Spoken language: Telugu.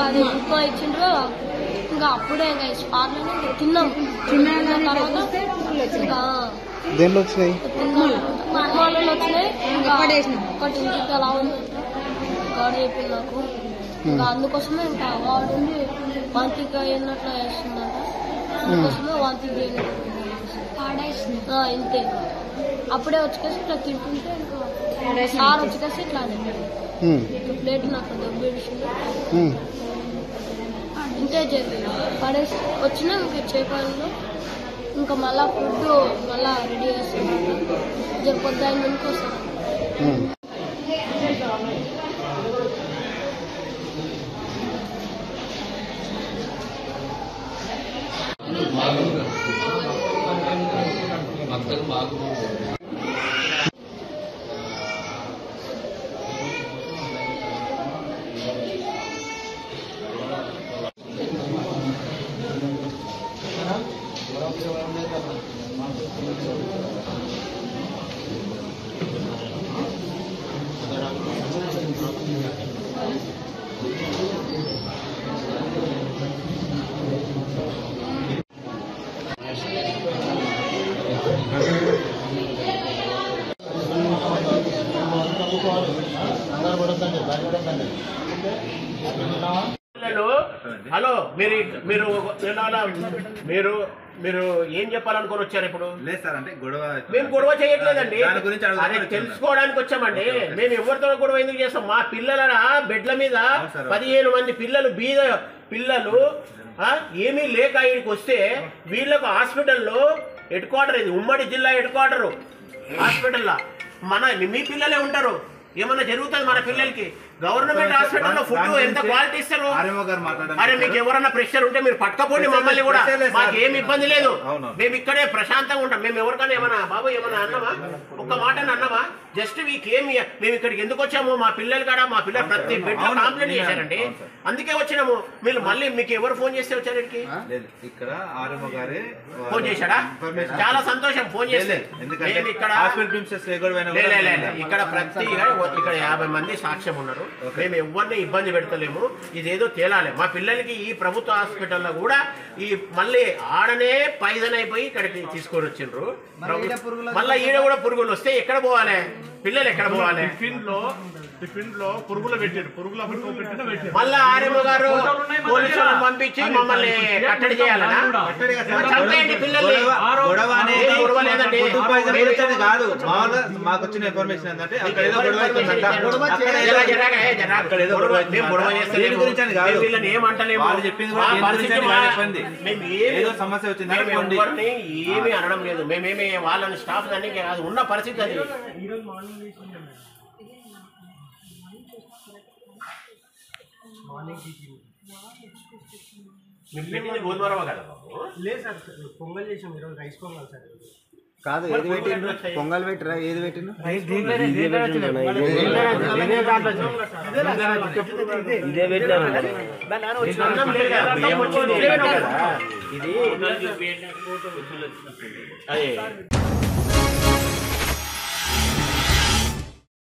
ఇంకా అది ఉప్మా ఇచ్చిండ్రు. ఇంకా అప్పుడే ఇంకా స్పాట్లోనే తిన్నాం. తర్వాత ఇంకా దేంట్లో వచ్చినాయి ఉప్మాలలో వచ్చినాయి. ఇంకా ఒకటి ఇంటికి అలా ఉంది గాడు చెప్పింది నాకు. ఇంకా అందుకోసమే ఇంకా వాడుండి వాంతికి అయినట్లు వేస్తుందంట. అందుకోసమే వాంతికి ఇంతే. అప్పుడే వచ్చేసి ఇట్లా తింటుంటే ఇంకా సార్ వచ్చేసి ఇట్లా ప్లేట్ నాకు దొబ్బేసింది. ఇంతే పడేసి వచ్చినా ఇంకా చేపలు ఇంకా మళ్ళా ఫుడ్ మళ్ళా రెడీ చేస్తాను. పొద్దున్న ముందుకు వస్తాను. హలో మీరు మీరు మీరు మీరు ఏం చెప్పాలనుకుని వచ్చారు ఇప్పుడు? లేదు సార్, అంటే గొడవ మేము గొడవ చేయట్లేదండి, అదే తెలుసుకోవడానికి వచ్చామండి. మేము ఎవరితో గొడవ ఎందుకు చేస్తాం? మా పిల్లల బెడ్ల మీద 15 మంది పిల్లలు బీద పిల్లలు ఏమీ లేక ఇక్కడికి వస్తే వీళ్ళకు హాస్పిటల్లో హెడ్ క్వార్టర్, ఇది ఉమ్మడి జిల్లా హెడ్ క్వార్టరు హాస్పిటల్లో మీ పిల్లలే ఉంటారు. ఏమన్నా జరుగుతుంది మన పిల్లలకి? గవర్నమెంట్ హాస్పిటల్లో ఫుడ్ ఎంత క్వాలిటీ ఇస్తారు? అరే మీకు ఎవరన్నా ప్రెషర్ ఉంటే మీరు పట్టుకపోండి మమ్మల్ని కూడా, మాకు ఏమి ఇబ్బంది లేదు. మేము ఇక్కడే ప్రశాంతంగా ఉంటాం. మేము ఎవరికైనా ఏమన్నా బాబు ఏమన్నా అన్నామా? ఒక్క మాట అన్నామా? జస్ట్ వీకేమి మేము ఇక్కడికి ఎందుకు వచ్చాము? మా పిల్లలు కాడ మా పిల్లలు ప్రతి బెడ్ లో కంప్లైంట్ చేశారండి, అందుకే వచ్చినాము. మీరు మళ్ళీ మీకు ఎవరు ఫోన్ చేస్తే వచ్చారు ఇక్కడికి? ఇక్కడ ఆర్ఎంఓ గారే ఫోన్ చేశాడా? చాలా సంతోషం ఫోన్ చేస్తే. ఇక్కడ ఇక్కడ ప్రతి ఇక్కడ 50 మంది సాక్ష్యం ఉన్నారు. మేము ఎవరిని ఇబ్బంది పెడతలేము. ఇదేదో తేలాలి. మా పిల్లలకి ఈ ప్రభుత్వ హాస్పిటల్లో కూడా ఈ మళ్ళీ ఆడనే పైజన్ అయిపోయి ఇక్కడికి తీసుకొని వచ్చిండ్రు. మళ్ళీ ఈడ కూడా పురుగులు వస్తే ఎక్కడ పోవాలి? పిల్లలు ఎక్కడ పోవాలి? టిఫిన్ లో పురుగులు పెట్టారు. మళ్ళా ఆర్ఎంఓ గారు పోలీసులను పంపించి మమ్మల్ని కట్టడి చేయాలనా? చంపేయండి పిల్లల్ని. కాదు, మాకు వచ్చిన ఇన్ఫర్మేషన్ ఏంటంటే అక్కడ ఏదో వీళ్ళని ఏమంటలేము. వాళ్ళు చెప్పింది ఏదో సమస్య వచ్చింది, ఏమీ అనడం లేదు. మేమేమి వాళ్ళని స్టాఫ్ దాన్ని కాదు, ఉన్న పరిస్థితి అది. గోధుమరవ కదా బాబు? లేదు సార్, పొంగల్ చేసాం ఈరోజు, రైస్ పొంగల్ సార్. కాదు, ఏది పెట్టిండ్రు? పొంగల్ పెట్టరా? ఏది పెట్టిండ్రు? ఇది